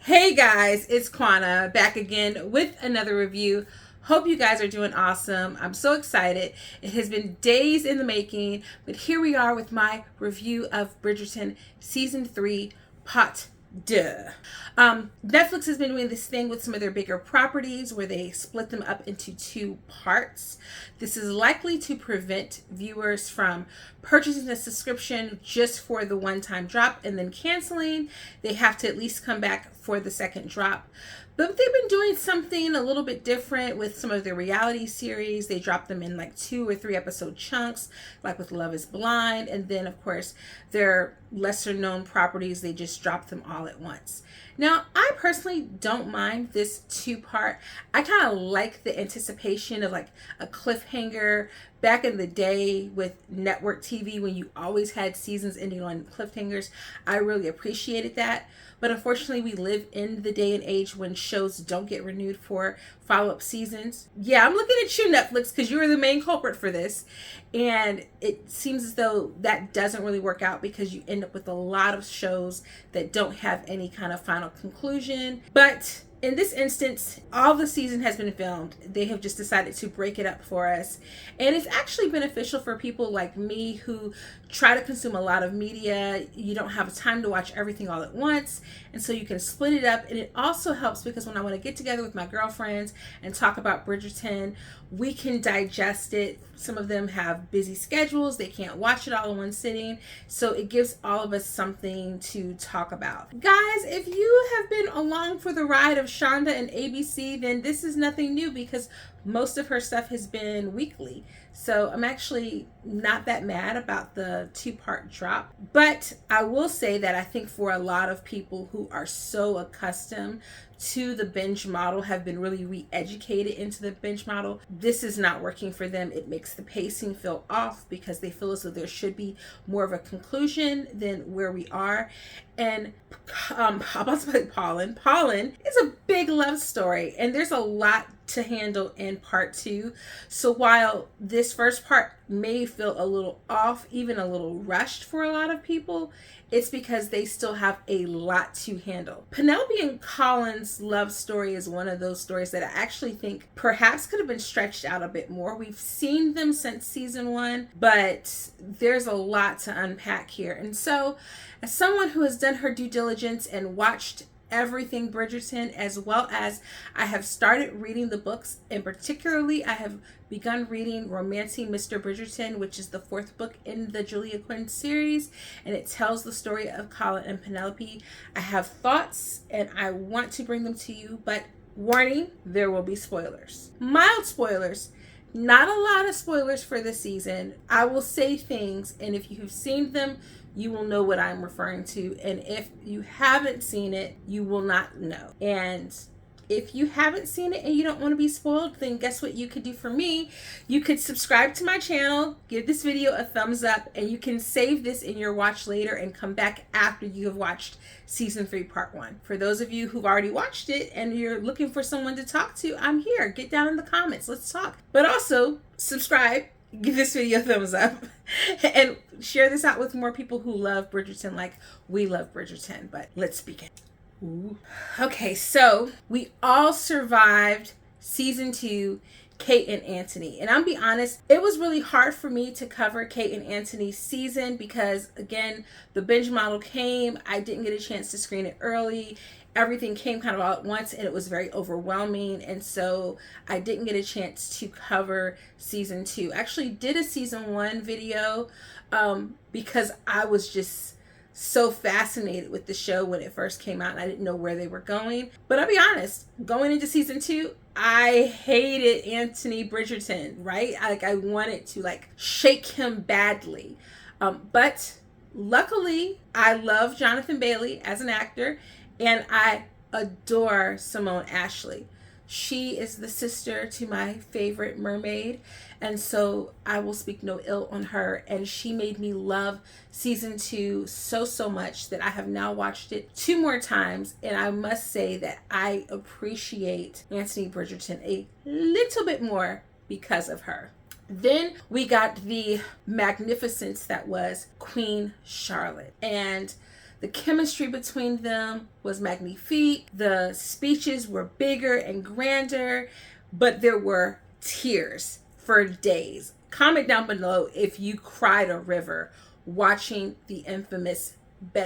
Hey guys, it's Quana back again with another review. Hope you guys are doing awesome. I'm so excited. It has been days in the making, but here we are with my review of Bridgerton Season 3, Pot Deux. Netflix has been doing this thing with some of their bigger properties where they split them up into two parts. This is likely to prevent viewers from purchasing a subscription just for the one-time drop and then canceling. They have to at least come back for the second drop. But they've been doing something a little bit different with some of their reality series. They drop them in like 2 or 3 episode chunks, like with Love is Blind. And then, of course, their lesser known properties, they just drop them all at once. Now, I personally don't mind this 2-part. I kind of like the anticipation of like a cliffhanger. Back in the day with network TV, when you always had seasons ending on cliffhangers, I really appreciated that. But unfortunately, we live in the day and age when shows don't get renewed for follow-up seasons. Yeah, I'm looking at you, Netflix, because you are the main culprit for this. And it seems as though that doesn't really work out because you end up with a lot of shows that don't have any kind of final conclusion. But in this instance, all the season has been filmed. They have just decided to break it up for us. And it's actually beneficial for people like me who try to consume a lot of media. You don't have time to watch everything all at once. And so you can split it up. And it also helps because when I want to get together with my girlfriends and talk about Bridgerton, we can digest it. Some of them have busy schedules. They can't watch it all in one sitting. So it gives all of us something to talk about. Guys, if you have been along for the ride of Shonda and ABC, then this is nothing new because most of her stuff has been weekly. So I'm actually not that mad about the 2-part drop. But I will say that I think for a lot of people who are so accustomed to the binge model, have been really re-educated into the binge model, this is not working for them. It makes the pacing feel off because they feel as though there should be more of a conclusion than where we are. And I'm about to play Pollen. Pollen is a big love story, and there's a lot to handle in part 2. So while this first part may feel a little off, even a little rushed for a lot of people, it's because they still have a lot to handle. Penelope and Colin's love story is one of those stories that I actually think perhaps could have been stretched out a bit more. We've seen them since season 1, but there's a lot to unpack here. And so, as someone who has done her due diligence and watched everything Bridgerton, as well as I have started reading the books, and particularly I have begun reading Romancing Mr. Bridgerton, which is the 4th book in the Julia Quinn series, and it tells the story of Colin and Penelope. I have thoughts and I want to bring them to you, but warning, there will be spoilers. Mild spoilers. Not a lot of spoilers for this season. I will say things, and if you have seen them, you will know what I'm referring to. And if you haven't seen it, you will not know. And if you haven't seen it and you don't want to be spoiled, then guess what you could do for me? You could subscribe to my channel, give this video a thumbs up, and you can save this in your watch later and come back after you have watched season 3 part 1. For those of you who've already watched it and you're looking for someone to talk to, I'm here. Get down in the comments. Let's talk. But also subscribe, give this video a thumbs up, and share this out with more people who love Bridgerton like we love Bridgerton. But let's begin. Ooh. Okay, so we all survived season 2, Kate and Anthony. And I'll be honest, it was really hard for me to cover Kate and Anthony's season because, again, the binge model came. I didn't get a chance to screen it early. Everything came kind of all at once and it was very overwhelming. And so I didn't get a chance to cover season 2. I actually did a season 1 video because I was just so fascinated with the show when it first came out and I didn't know where they were going. But I'll be honest, going into season 2, I hated Anthony Bridgerton, right? I wanted to shake him badly. But luckily, I love Jonathan Bailey as an actor and I adore Simone Ashley. She is the sister to my favorite mermaid, and so I will speak no ill on her. And she made me love season 2 so much that I have now watched it 2 more times, and I must say that I appreciate Anthony Bridgerton a little bit more because of her. Then we got the magnificence that was Queen Charlotte, and The chemistry between them was magnifique. The speeches were bigger and grander, but there were tears for days. Comment down below if you cried a river watching the infamous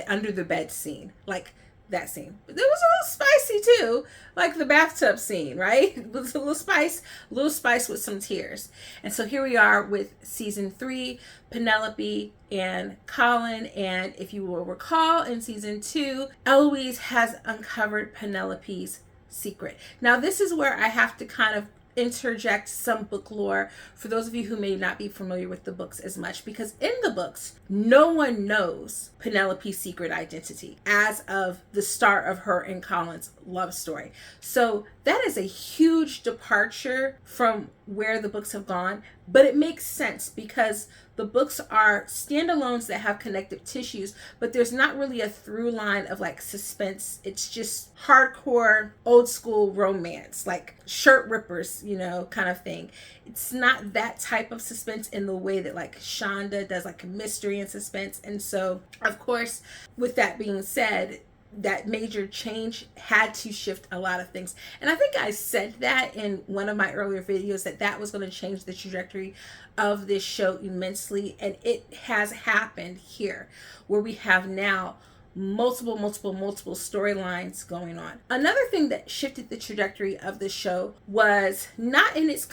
under the bed scene. Like that scene. But it was a little spicy too, like the bathtub scene, right? It was a little spice with some tears. And so here we are with season 3, Penelope and Colin. And if you will recall, in season 2, Eloise has uncovered Penelope's secret. Now this is where I have to kind of interject some book lore for those of you who may not be familiar with the books as much, because in the books no one knows Penelope's secret identity as of the start of her and Colin's love story. So that is a huge departure from where the books have gone, but it makes sense because the books are standalones that have connective tissues, but there's not really a through line of like suspense. It's just hardcore old school romance, like shirt rippers, you know, kind of thing. It's not that type of suspense in the way that like Shonda does, like mystery and suspense. And so, of course, with that being said, that major change had to shift a lot of things. And I think I said that in one of my earlier videos, that was going to change the trajectory of this show immensely. And it has happened here, where we have now multiple storylines going on. Another thing that shifted the trajectory of the show was not in its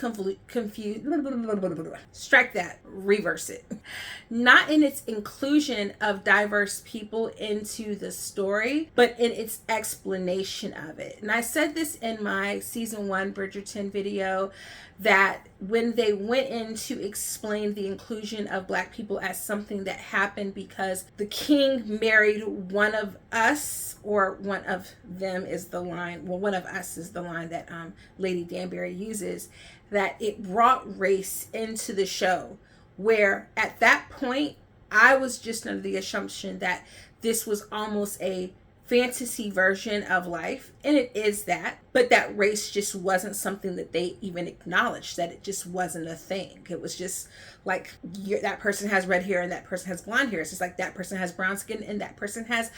strike that, reverse it. Not in its inclusion of diverse people into the story, but in its explanation of it. And I said this in my season 1 Bridgerton video, that when they went in to explain the inclusion of Black people as something that happened because the king married one of us, or one of them is the line, well, one of us is the line that Lady Danbury uses, that it brought race into the show, where at that point I was just under the assumption that this was almost a fantasy version of life, and it is that, but that race just wasn't something that they even acknowledged, that it just wasn't a thing. It was just like, that person has red hair and that person has blonde hair. It's just like that person has brown skin and that person has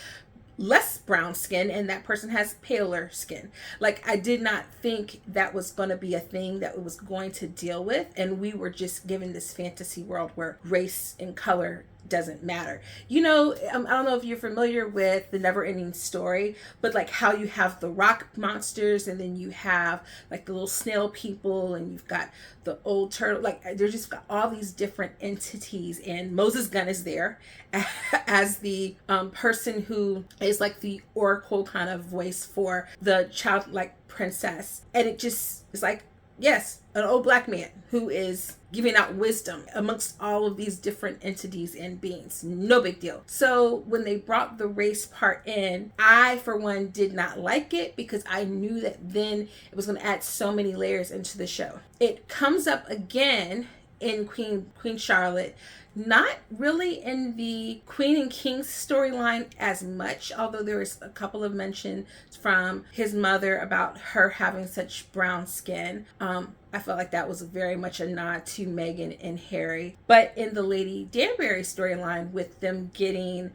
less brown skin and that person has paler skin. Like, I did not think that was going to be a thing that it was going to deal with, and we were just given this fantasy world where race and color doesn't matter. You know, I don't know if you're familiar with the Never Ending Story, but like how you have the rock monsters, and then you have like the little snail people, and you've got the old turtle, like they're just got all these different entities, and Moses Gunn is there as the person who is like the oracle kind of voice for the childlike princess. And it just is like, yes, an old Black man who is giving out wisdom amongst all of these different entities and beings. No big deal. So when they brought the race part in, I, for one, did not like it, because I knew that then it was going to add so many layers into the show. It comes up again in Queen Charlotte, not really in the Queen and King's storyline as much, although there was a couple of mentions from his mother about her having such brown skin. I felt like that was very much a nod to Meghan and Harry. But in the Lady Danbury storyline, with them getting,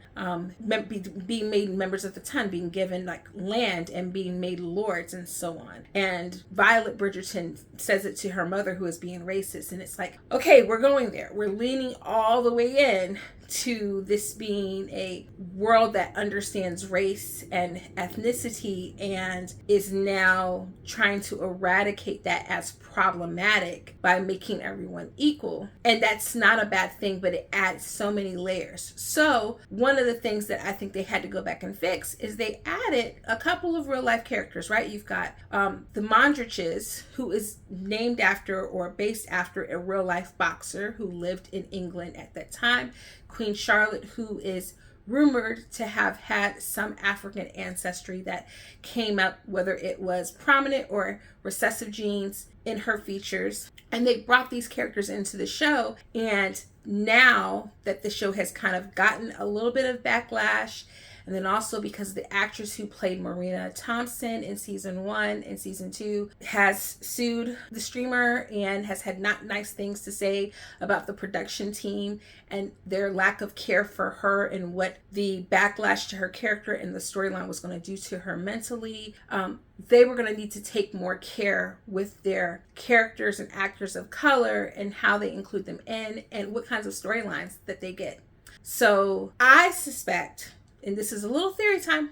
being made members of the Ton, being given like land and being made lords and so on. And Violet Bridgerton says it to her mother, who is being racist. And it's like, okay, we're going there. We're leaning all the way in to this being a world that understands race and ethnicity and is now trying to eradicate that as problematic by making everyone equal. And that's not a bad thing, but it adds so many layers. So one of the things that I think they had to go back and fix is they added a couple of real life characters, right? You've got the Mondriches, who is named after or based after a real life boxer who lived in England at that time. Queen Charlotte, who is rumored to have had some African ancestry that came up, whether it was prominent or recessive genes in her features. And they brought these characters into the show. And now that the show has kind of gotten a little bit of backlash, And then also because the actress who played Marina Thompson in season 1 and season 2 has sued the streamer and has had not nice things to say about the production team and their lack of care for her and what the backlash to her character and the storyline was going to do to her mentally. They were going to need to take more care with their characters and actors of color and how they include them in and what kinds of storylines that they get. So I suspect, and this is a little theory time,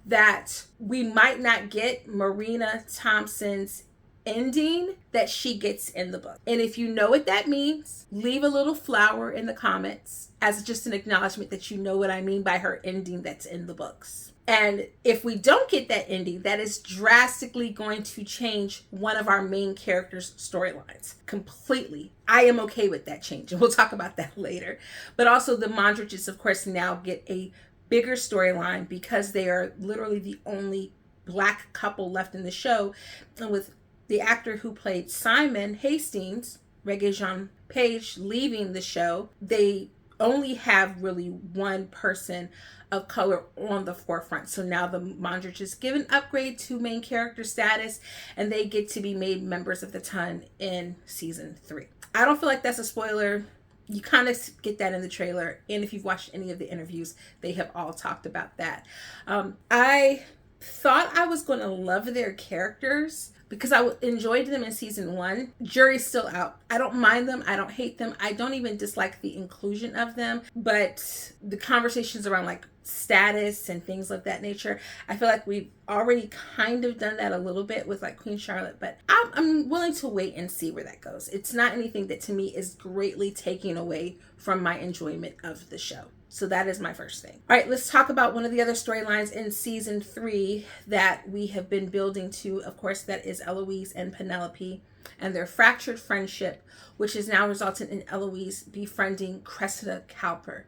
that we might not get Marina Thompson's ending that she gets in the book. And if you know what that means, leave a little flower in the comments as just an acknowledgement that you know what I mean by her ending that's in the books. And if we don't get that ending, that is drastically going to change one of our main characters' storylines completely. I am okay with that change, and we'll talk about that later. But also the Mondriches, of course, now get a bigger storyline because they are literally the only Black couple left in the show. And with the actor who played Simon Hastings, Regé-Jean Page, leaving the show, they only have really one person of color on the forefront. So now the Mondriches give an upgrade to main character status and they get to be made members of the Ton in season 3. I don't feel like that's a spoiler. You kind of get that in the trailer. And if you've watched any of the interviews, they have all talked about that. I thought I was going to love their characters because I enjoyed them in season 1. Jury's still out. I don't mind them. I don't hate them. I don't even dislike the inclusion of them. But the conversations around like status and things of that nature, I feel like we've already kind of done that a little bit with like Queen Charlotte. But I'm willing to wait and see where that goes. It's not anything that to me is greatly taking away from my enjoyment of the show. So that is my first thing. All right, let's talk about one of the other storylines in season 3 that we have been building to. Of course, that is Eloise and Penelope and their fractured friendship, which has now resulted in Eloise befriending Cressida Cowper.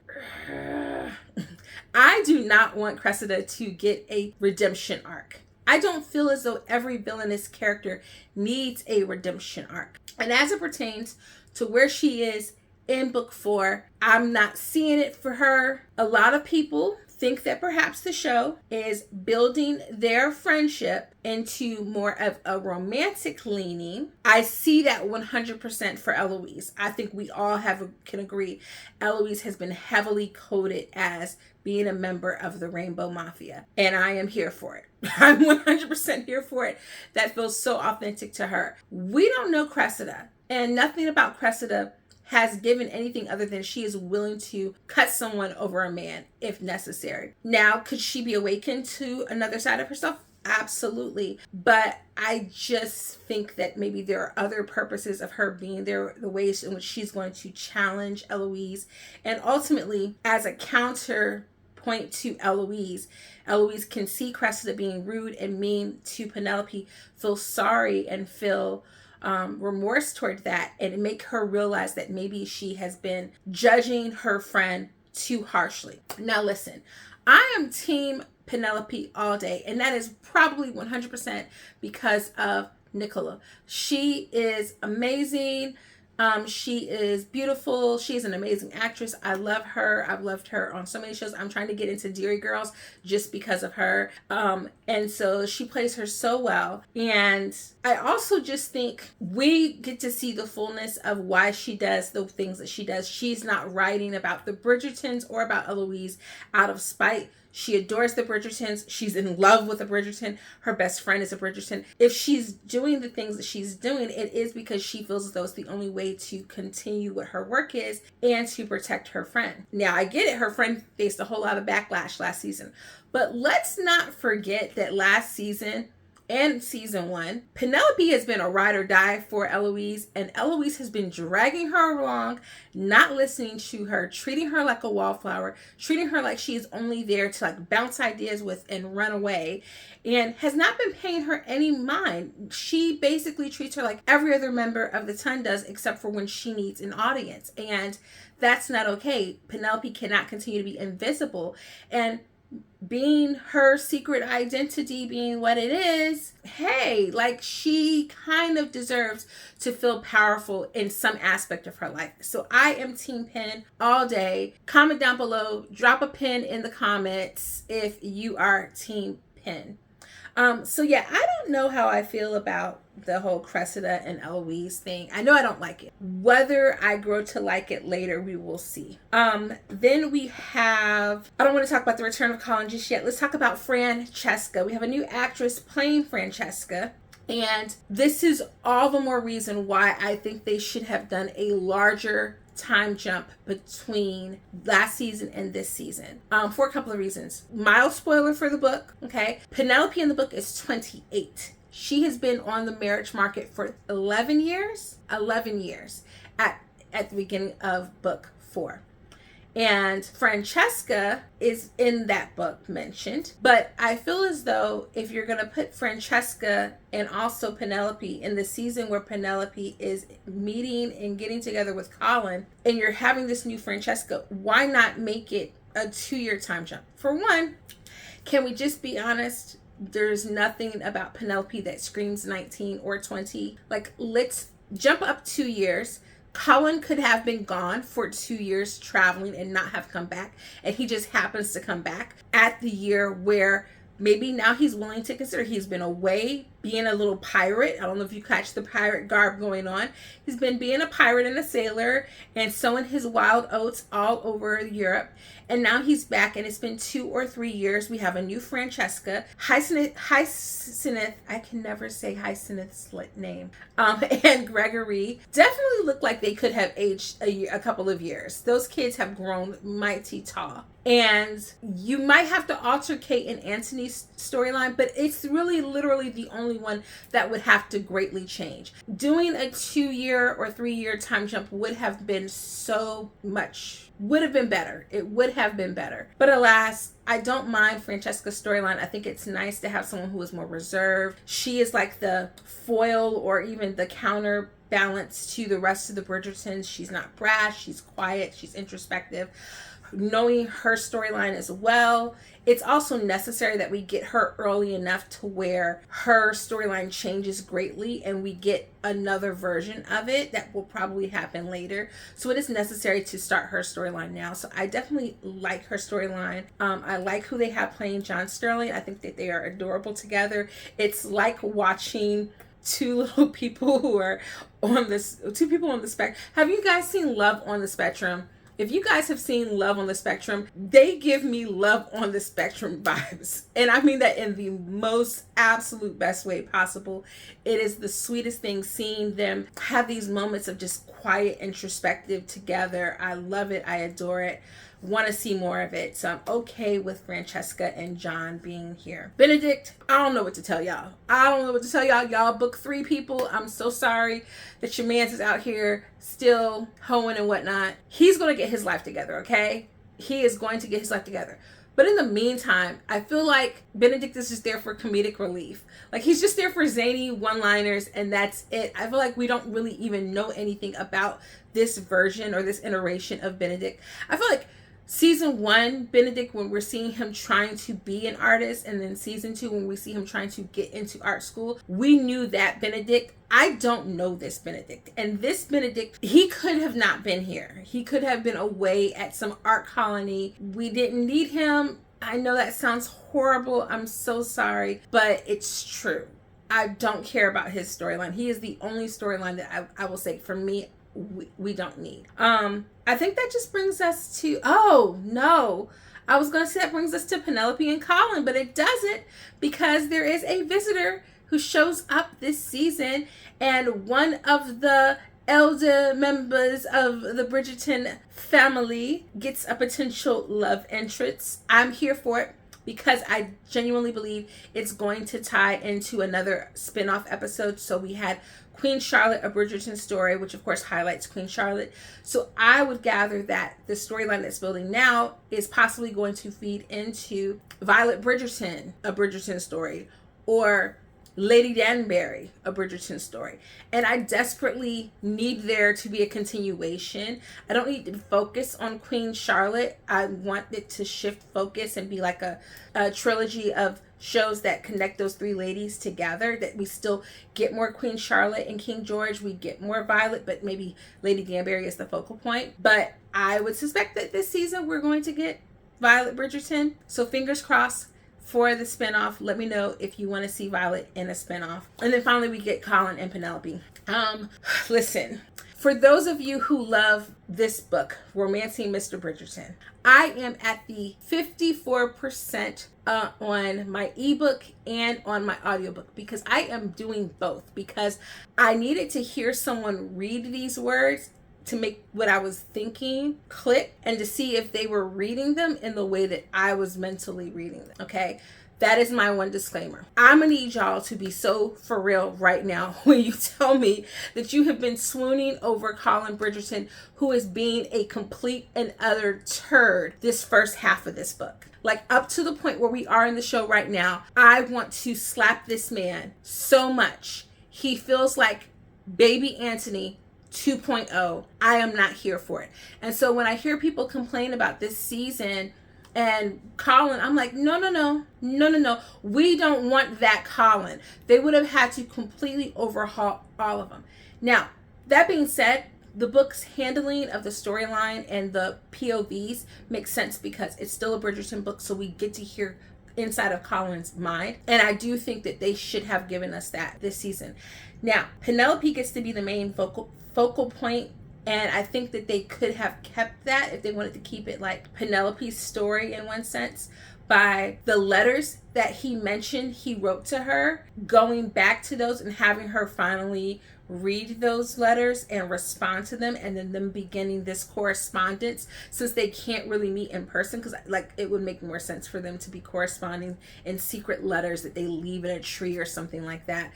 I do not want Cressida to get a redemption arc. I don't feel as though every villainous character needs a redemption arc. And as it pertains to where she is in book 4, I'm not seeing it for her. A lot of people think that perhaps the show is building their friendship into more of a romantic leaning. I see that 100% for Eloise. I think we all can agree Eloise has been heavily coded as being a member of the Rainbow Mafia, and I am here for it. I'm 100% here for it. That feels so authentic to her. We don't know Cressida, and nothing about Cressida has given anything other than she is willing to cut someone over a man if necessary. Now, could she be awakened to another side of herself? Absolutely. But I just think that maybe there are other purposes of her being there, the ways in which she's going to challenge Eloise. And ultimately, as a counterpoint to Eloise can see Cressida being rude and mean to Penelope, feel sorry and feel remorse toward that, and make her realize that maybe she has been judging her friend too harshly. Now listen, I am team Penelope all day, and that is probably 100% because of Nicola. She is amazing. She is beautiful. She is an amazing actress. I love her. I've loved her on so many shows. I'm trying to get into Deary Girls just because of her. And so she plays her so well. And I also just think we get to see the fullness of why she does the things that she does. She's not writing about the Bridgertons or about Eloise out of spite. She adores the Bridgertons. She's in love with a Bridgerton. Her best friend is a Bridgerton. If she's doing the things that she's doing, it is because she feels as though it's the only way to continue what her work is and to protect her friend. Now, I get it. Her friend faced a whole lot of backlash last season. But let's not forget that last season and season 1, Penelope has been a ride or die for Eloise, and Eloise has been dragging her along, not listening to her, treating her like a wallflower, treating her like she is only there to like bounce ideas with and run away, and has not been paying her any mind. She basically treats her like every other member of the Ton does, except for when she needs an audience, and that's not okay. Penelope cannot continue to be invisible, and being her secret identity being what it is, hey, like she kind of deserves to feel powerful in some aspect of her life. So I am Team Pen all day. Comment down below, drop a pin in the comments if you are Team Pen. So yeah, I don't know how I feel about the whole Cressida and Eloise thing. I know I don't like it. Whether I grow to like it later, we will see. Then we have, I don't want to talk about the return of Colin just yet. Let's talk about Francesca. We have a new actress playing Francesca. And this is all the more reason why I think they should have done a larger time jump between last season and this season, for a couple of reasons. Mild spoiler for the book, okay? Penelope in the book is 28. She has been on the marriage market for 11 years at the beginning of book 4. And Francesca is in that book mentioned. But I feel as though if you're going to put Francesca and also Penelope in the season where Penelope is meeting and getting together with Colin, and you're having this new Francesca, why not make it a 2-year time jump? For one, can we just be honest? There's nothing about Penelope that screams 19 or 20. Like, let's jump up 2 years. Colin could have been gone for 2 years traveling and not have come back. And he just happens to come back at the year where maybe now he's willing to consider. He's been away being a little pirate. I don't know if you catch the pirate garb going on. He's been being a pirate and a sailor and sowing his wild oats all over Europe. And now he's back, and it's been 2 or 3 years. We have a new Francesca. Hyacinth, I can never say Hyacinth's name. And Gregory definitely look like they could have aged a couple of years. Those kids have grown mighty tall. And you might have to alter Kate and Anthony's storyline, but it's really literally the only one that would have to greatly change. Doing a 2-year or 3-year time jump would have been would have been better. It would have been better. But alas, I don't mind Francesca's storyline. I think it's nice to have someone who is more reserved. She is like the foil or even the counterbalance to the rest of the Bridgertons. She's not brash. She's quiet. She's introspective. Knowing her storyline as well, it's also necessary that we get her early enough to where her storyline changes greatly and we get another version of it that will probably happen later. So it is necessary to start her storyline now. So I definitely like her storyline. I like who they have playing John Sterling. I think that they are adorable together. It's like watching two people on the spectrum. Have you guys seen Love on the Spectrum? If you guys have seen Love on the Spectrum, they give me Love on the Spectrum vibes. And I mean that in the most absolute best way possible. It is the sweetest thing seeing them have these moments of just quiet introspective together. I love it. I adore it. Want to see more of it. So I'm okay with Francesca and John being here. Benedict, I don't know what to tell y'all. Y'all book 3 people. I'm so sorry that your man's is out here still hoeing and whatnot. He's going to get his life together, okay? He is going to get his life together. But in the meantime, I feel like Benedict is just there for comedic relief. Like, he's just there for zany one-liners, and that's it. I feel like we don't really even know anything about this version or this iteration of Benedict. I feel like Season 1, Benedict, when we're seeing him trying to be an artist, and then Season 2, when we see him trying to get into art school, we knew that Benedict. I don't know this Benedict. And this Benedict, he could have not been here. He could have been away at some art colony. We didn't need him. I know that sounds horrible. I'm so sorry, but it's true. I don't care about his storyline. He is the only storyline that I will say, for me, we don't need. I think that just brings us to, oh no, I was going to say that brings us to Penelope and Colin, but it doesn't, because there is a visitor who shows up this season, and one of the elder members of the Bridgerton family gets a potential love interest. I'm here for it, because I genuinely believe it's going to tie into another spin-off episode. So we had Queen Charlotte, a Bridgerton story, which of course highlights Queen Charlotte. So I would gather that the storyline that's building now is possibly going to feed into Violet Bridgerton, a Bridgerton story, or Lady Danbury, a Bridgerton story. And I desperately need there to be a continuation. I don't need to focus on Queen Charlotte. I want it to shift focus and be like a trilogy of shows that connect those three ladies together, that we still get more Queen Charlotte and King George, we get more Violet, but maybe Lady Danbury is the focal point. But I would suspect that this season we're going to get Violet Bridgerton. So fingers crossed for the spinoff. Let me know if you want to see Violet in a spinoff. And then finally we get Colin and Penelope. Listen, for those of you who love this book, Romancing Mr. Bridgerton, I am at the 54% on my ebook and on my audiobook, because I am doing both, because I needed to hear someone read these words to make what I was thinking click, and to see if they were reading them in the way that I was mentally reading them. Okay, that is my one disclaimer. I'm gonna need y'all to be so for real right now when you tell me that you have been swooning over Colin Bridgerton, who is being a complete and utter turd this first half of this book. Like, up to the point where we are in the show right now, I want to slap this man so much. He feels like baby Anthony 2.0. I am not here for it. And so when I hear people complain about this season and Colin, I'm like, no. We don't want that Colin. They would have had to completely overhaul all of them. Now, that being said, the book's handling of the storyline and the POVs makes sense because it's still a Bridgerton book, so we get to hear inside of Colin's mind. And I do think that they should have given us that this season. Now, Penelope gets to be the main focal point, and I think that they could have kept that if they wanted to keep it like Penelope's story in one sense, by the letters that he mentioned he wrote to her, going back to those and having her finally read those letters and respond to them, and then them beginning this correspondence, since they can't really meet in person, because like it would make more sense for them to be corresponding in secret letters that they leave in a tree or something like that.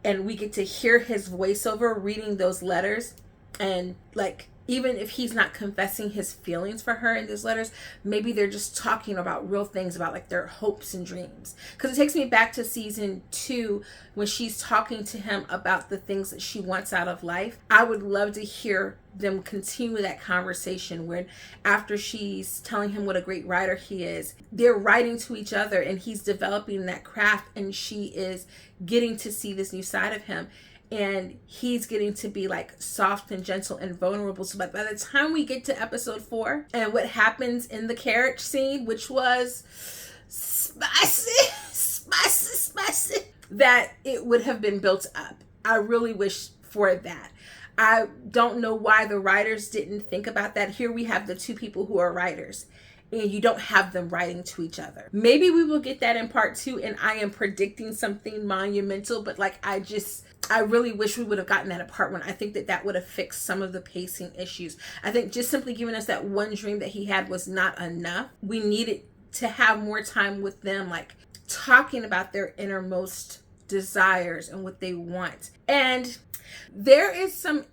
And we get to hear his voiceover reading those letters, and like, even if he's not confessing his feelings for her in those letters, maybe they're just talking about real things, about like their hopes and dreams. Because it takes me back to season 2 when she's talking to him about the things that she wants out of life. I would love to hear them continue that conversation when, after she's telling him what a great writer he is, they're writing to each other and he's developing that craft, and she is getting to see this new side of him. And he's getting to be like soft and gentle and vulnerable. So by the time we get to episode 4 and what happens in the carriage scene, which was spicy, that it would have been built up. I really wish for that. I don't know why the writers didn't think about that. Here we have the two people who are writers, and you don't have them writing to each other. Maybe we will get that in part 2, and I am predicting something monumental, but like, I really wish we would have gotten that at part 1. I think that would have fixed some of the pacing issues. I think just simply giving us that one dream that he had was not enough. We needed to have more time with them, like talking about their innermost desires and what they want. And there is some,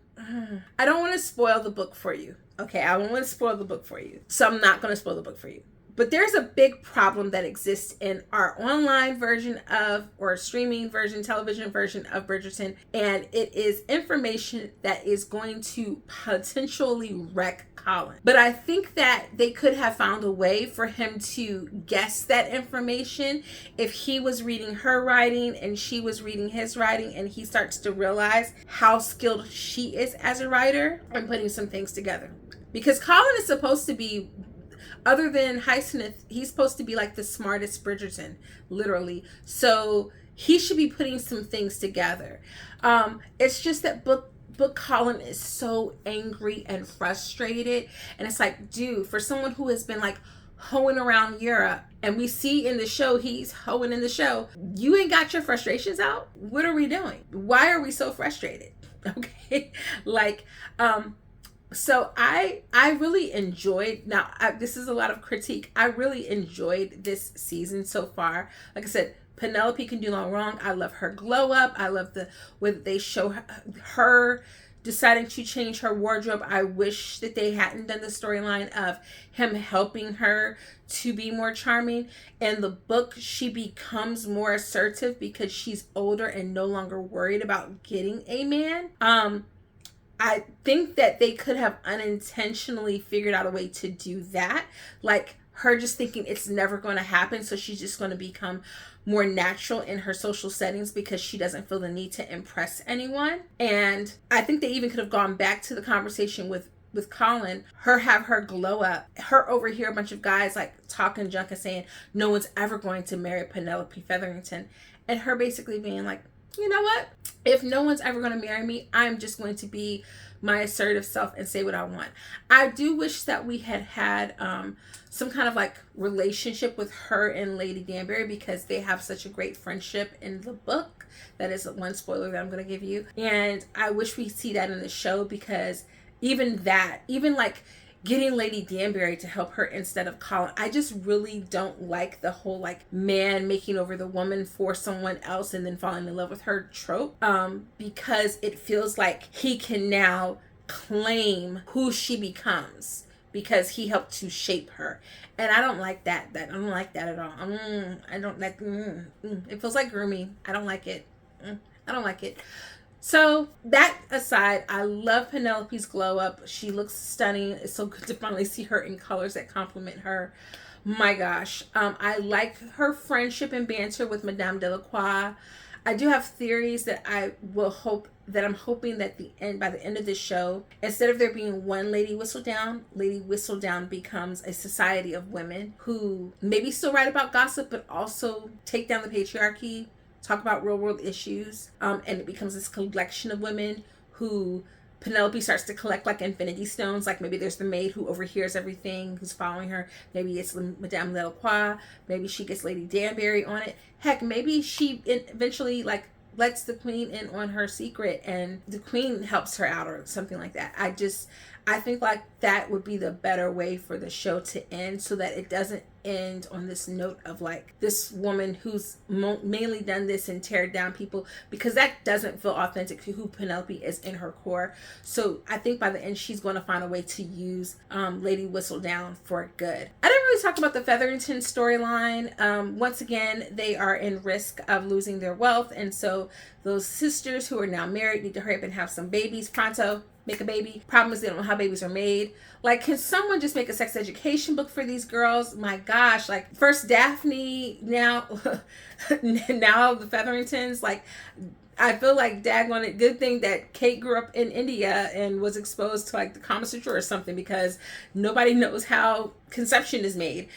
I don't want to spoil the book for you. Okay, I don't want to spoil the book for you. So I'm not going to spoil the book for you. But there's a big problem that exists in our online version of, or streaming version, television version of Bridgerton. And it is information that is going to potentially wreck Colin. But I think that they could have found a way for him to guess that information if he was reading her writing and she was reading his writing, and he starts to realize how skilled she is as a writer and putting some things together. Because Colin is supposed to be, other than Highsmith, he's supposed to be like the smartest Bridgerton, literally. So he should be putting some things together. It's just that book Colin is so angry and frustrated. And it's like, dude, for someone who has been like hoeing around Europe, and we see in the show, he's hoeing in the show, you ain't got your frustrations out? What are we doing? Why are we so frustrated? Okay. So I really enjoyed, this is a lot of critique, I really enjoyed this season so far. Like I said, Penelope can do no wrong. I love her glow up. I love the way that they show her deciding to change her wardrobe. I wish that they hadn't done the storyline of him helping her to be more charming. In the book, she becomes more assertive because she's older and no longer worried about getting a man. I think that they could have unintentionally figured out a way to do that. Like her just thinking it's never going to happen. So she's just going to become more natural in her social settings because she doesn't feel the need to impress anyone. And I think they even could have gone back to the conversation with Colin, have her glow up, her overhear a bunch of guys like talking junk and saying no one's ever going to marry Penelope Featherington, and her basically being like, you know what? If no one's ever going to marry me, I'm just going to be my assertive self and say what I want. I do wish that we had some kind of like relationship with her and Lady Danbury because they have such a great friendship in the book. That is one spoiler that I'm going to give you. And I wish we see that in the show because even like getting Lady Danbury to help her instead of Colin, I just really don't like the whole like man making over the woman for someone else and then falling in love with her trope, because it feels like he can now claim who she becomes because he helped to shape her, and I don't like that. I don't like that at all. I don't like. It feels like grooming. I don't like it. I don't like it. So that aside, I love Penelope's glow up. She looks stunning. It's so good to finally see her in colors that complement her. My gosh. I like her friendship and banter with Madame Delacroix. I do have theories that I'm hoping that by the end of this show, instead of there being one Lady Whistledown becomes a society of women who maybe still write about gossip, but also take down the patriarchy, talk about real world issues, and it becomes this collection of women who Penelope starts to collect like infinity stones. Like maybe there's the maid who overhears everything, who's following her. Maybe it's Madame Delacroix. Maybe she gets Lady Danbury on it. Heck, maybe she eventually like lets the queen in on her secret and the queen helps her out or something like that. I think like that would be the better way for the show to end, so that it doesn't end on this note of like this woman who's mainly done this and tear down people, because that doesn't feel authentic to who Penelope is in her core. So I think by the end she's going to find a way to use Lady Whistledown for good. I didn't really talk about the Featherington storyline. Once again, they are in risk of losing their wealth, and so those sisters who are now married need to hurry up and have some babies pronto. Make a baby. Problem is they don't know how babies are made. Like, can someone just make a sex education book for these girls? My gosh, like first Daphne, now now the Featheringtons. Like, I feel like daggone it, good thing that Kate grew up in India and was exposed to like the Kama Sutra or something, because nobody knows how conception is made.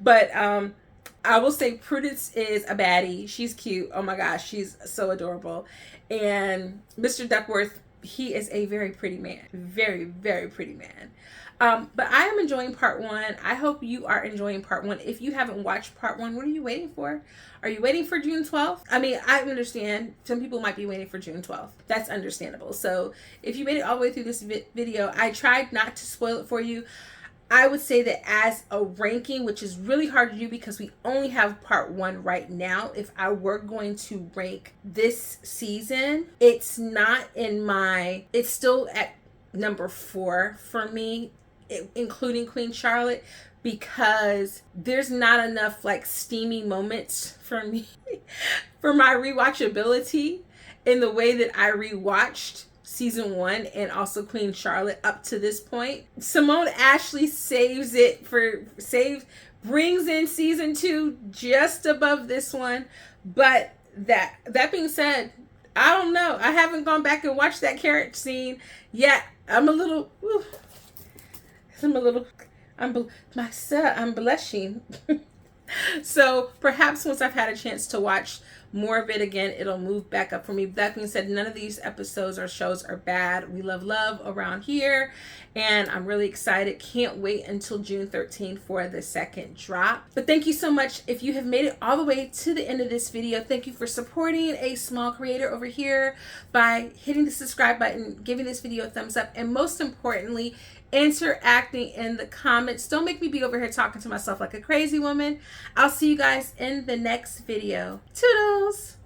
But I will say Prudence is a baddie. She's cute. Oh my gosh, she's so adorable. And Mr. Duckworth, he is a very pretty man. Very, very pretty man. But I am enjoying part one. I hope you are enjoying part one. If you haven't watched part one, what are you waiting for? Are you waiting for June 12th? I mean, I understand some people might be waiting for June 12th. That's understandable. So if you made it all the way through this video, I tried not to spoil it for you. I would say that as a ranking, which is really hard to do because we only have part one right now, if I were going to rank this season, it's still at number 4 for me, including Queen Charlotte, because there's not enough like steamy moments for me for my rewatchability in the way that I rewatched season 1 and also Queen Charlotte up to this point. Simone Ashley brings in season 2 just above this one. But that being said, I don't know. I haven't gone back and watched that carriage scene yet. I'm blushing. So perhaps once I've had a chance to watch more of it again, it'll move back up for me. That being said, none of these episodes or shows are bad. We love around here, and I'm really excited. Can't wait until June 13th for the second drop. But thank you so much. If you have made it all the way to the end of this video, thank you for supporting a small creator over here by hitting the subscribe button, giving this video a thumbs up, and most importantly, interacting in the comments. Don't make me be over here talking to myself like a crazy woman. I'll see you guys in the next video. Toodles!